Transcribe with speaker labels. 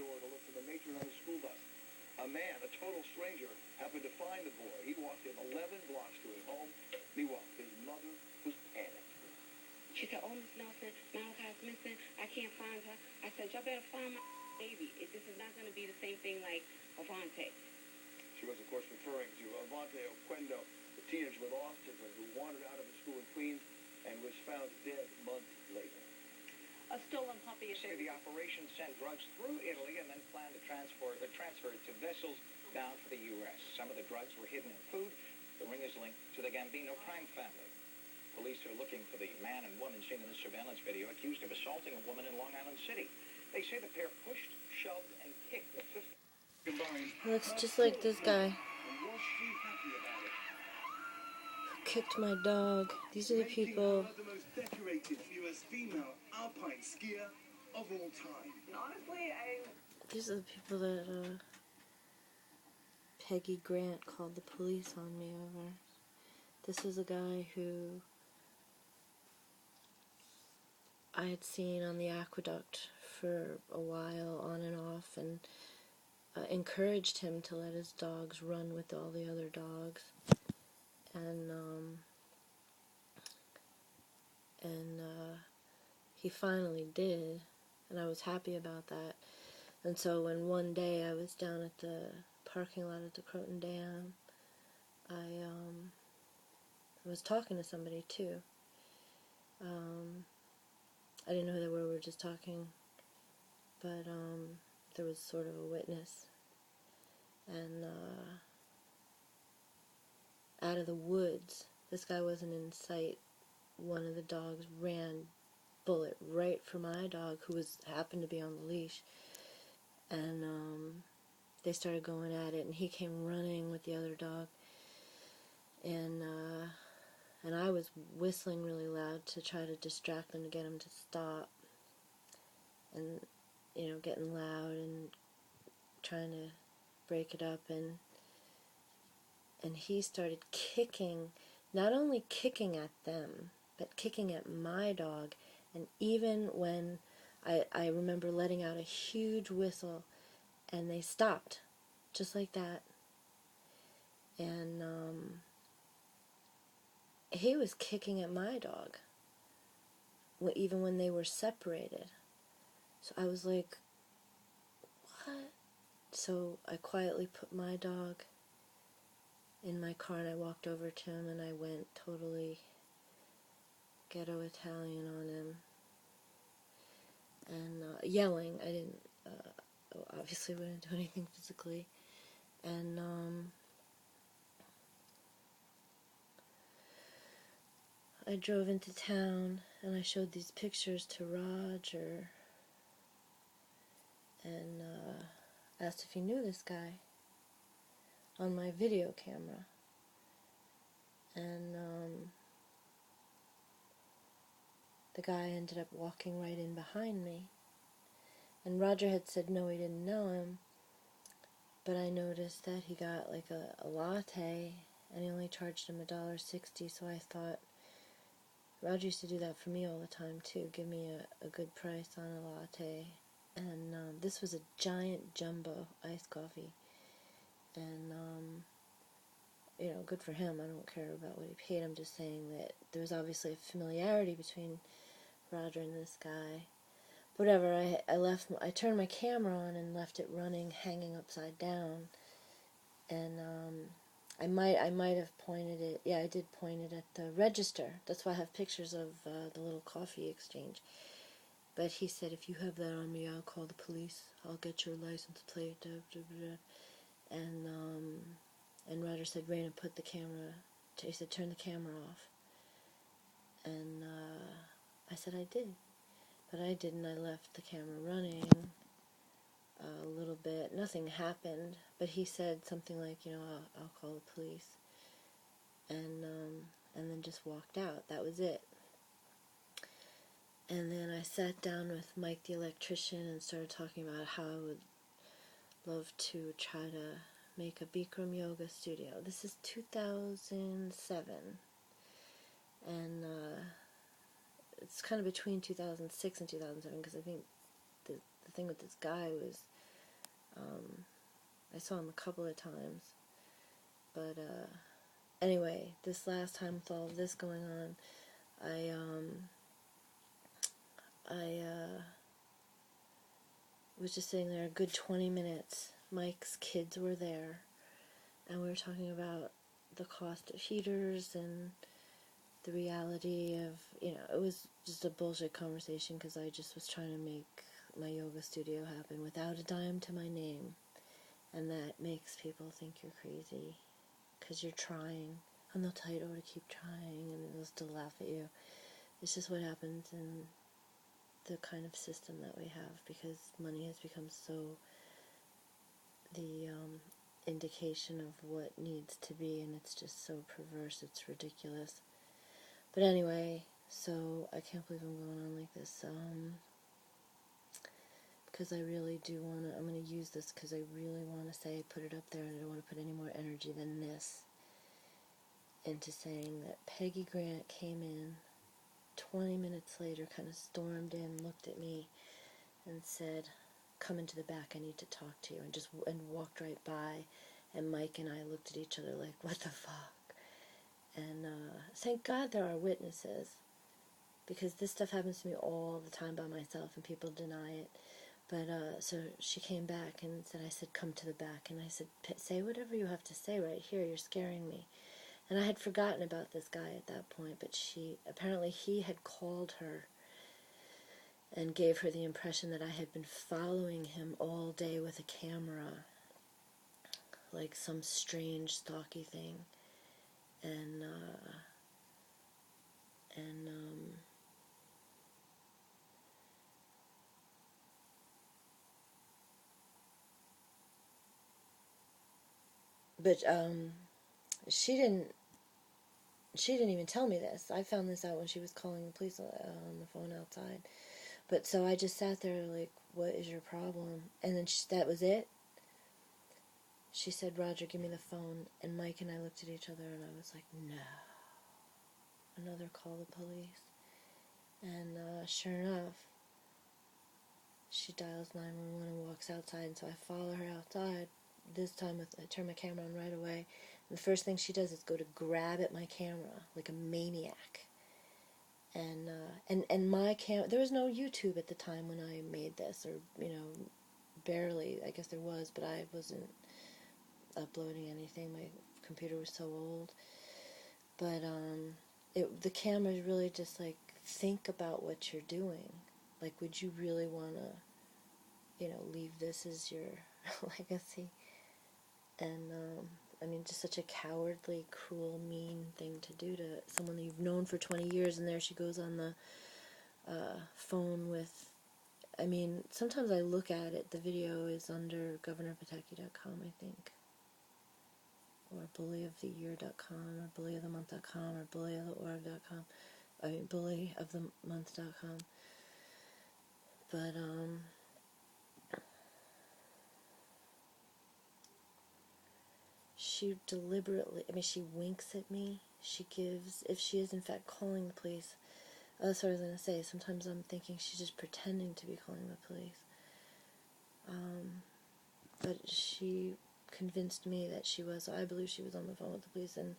Speaker 1: door to look for the matron on the school bus. A man, a total stranger, happened to find the boy. He walked him 11 blocks to his home. Meanwhile, his mother was panicked.
Speaker 2: She said, "Oh, Miss Nelson, Malachi's missing. I can't find her." I said, "Y'all better find my baby. This is not going to be the same thing like Avante."
Speaker 1: She was, of course, referring to Avante Oquendo, the teenager with autism who wandered out of a school in Queens and was found dead months later.
Speaker 3: A stolen puppy is
Speaker 4: The operation sent drugs through Italy and then planned to transfer it to vessels bound for the U.S. Some of the drugs were hidden in food. The ring is linked to the Gambino crime family. Police are looking for the man and woman seen in the surveillance video accused of assaulting a woman in Long Island City. They say the pair pushed, shoved, and kicked a 50.
Speaker 5: Looks just like this guy who kicked my dog. These are the people.
Speaker 6: The most decorated U.S. female alpine skier of all time.
Speaker 3: honestly,
Speaker 5: These are the people that Peggy Grant called the police on me over. This is a guy who I had seen on the aqueduct for a while, on and off, and encouraged him to let his dogs run with all the other dogs. And he finally did, and I was happy about that. And so when one day I was down at the parking lot at the Croton Dam, I was talking to somebody too. I didn't know who they were just talking, but there was sort of a witness. And out of the woods, this guy wasn't in sight, one of the dogs ran bullet right for my dog, who happened to be on the leash, and they started going at it, and he came running with the other dog, and I was whistling really loud to try to distract them, to get him to stop, and getting loud and trying to break it up, and he started kicking, not only kicking at them, but kicking at my dog. And even when I remember letting out a huge whistle, and they stopped, just like that. And he was kicking at my dog, even when they were separated. So I was like, what? So I quietly put my dog in my car, and I walked over to him, and I went totally ghetto Italian on him, and yelling. I didn't, obviously wouldn't do anything physically, and I drove into town, and I showed these pictures to Roger, and asked if he knew this guy on my video camera, and the guy ended up walking right in behind me, and Roger had said no, he didn't know him, but I noticed that he got like a latte, and he only charged him $1.60, so I thought, Roger used to do that for me all the time too, give me a good price on a latte, and this was a giant jumbo iced coffee, and good for him. I don't care about what he paid. I'm just saying that there was obviously a familiarity between Roger and this guy. Whatever, I turned my camera on and left it running, hanging upside down, and I might have pointed it, yeah, I did point it at the register. That's why I have pictures of the little coffee exchange. But he said, if you have that on me, I'll call the police. I'll get your license plate. And Roger said, Raina, put the camera. He said, turn the camera off. And I said I did. But I didn't. I left the camera running a little bit. Nothing happened. But he said something like, I'll call the police. And then just walked out. That was it. And then I sat down with Mike the electrician and started talking about how I would love to try to make a Bikram yoga studio. This is 2007. And it's kind of between 2006 and 2007, because I think the thing with this guy was I saw him a couple of times. But, anyway, this last time with all of this going on, I was just sitting there a good 20 minutes. Mike's kids were there, and we were talking about the cost of heaters and the reality of, it was just a bullshit conversation because I just was trying to make my yoga studio happen without a dime to my name. And that makes people think you're crazy because you're trying. And they'll tell you to keep trying, and they'll still laugh at you. It's just what happens in the kind of system that we have, because money has become so the indication of what needs to be, and it's just so perverse, it's ridiculous. But anyway, so I can't believe I'm going on like this, because I really do want to, I'm going to use this because I really want to say, put it up there, and I don't want to put any more energy than this into saying that Peggy Grant came in 20 minutes later, kind of stormed in, looked at me, and said, "Come into the back, I need to talk to you," and walked right by, and Mike and I looked at each other like, what the fuck? And thank God there are witnesses, because this stuff happens to me all the time by myself, and people deny it. But, so she came back and said, I said, "Come to the back," and I said, "Say whatever you have to say right here, you're scaring me." And I had forgotten about this guy at that point, but apparently he had called her and gave her the impression that I had been following him all day with a camera, like some strange stalky thing. And but she didn't even tell me this. I found this out when she was calling the police on the phone outside. But so I just sat there like, what is your problem? And then that was it. She said, "Roger, give me the phone." And Mike and I looked at each other, and I was like, no. Another call the police. And sure enough, she dials 911 and walks outside, and so I follow her outside. This time I turn my camera on right away, and the first thing she does is go to grab at my camera like a maniac. And my camera, there was no YouTube at the time when I made this, or barely. I guess there was, but I wasn't uploading anything. My computer was so old. But the camera is really just like, think about what you're doing. Like, would you really want to, leave this as your legacy? And I mean, just such a cowardly, cruel, mean thing to do to someone that you've known for 20 years. And there she goes on the phone with, I mean, sometimes I look at it, the video is under governorpataki.com, I think, or bullyoftheyear.com, or bullyofthemonth.com, or bullyoftheorg.com, I mean, bullyofthemonth.com, but, she deliberately, I mean, she winks at me, she gives, if she is in fact calling the police, that's what I was going to say, sometimes I'm thinking she's just pretending to be calling the police, but she convinced me that she was, I believe she was on the phone with the police, and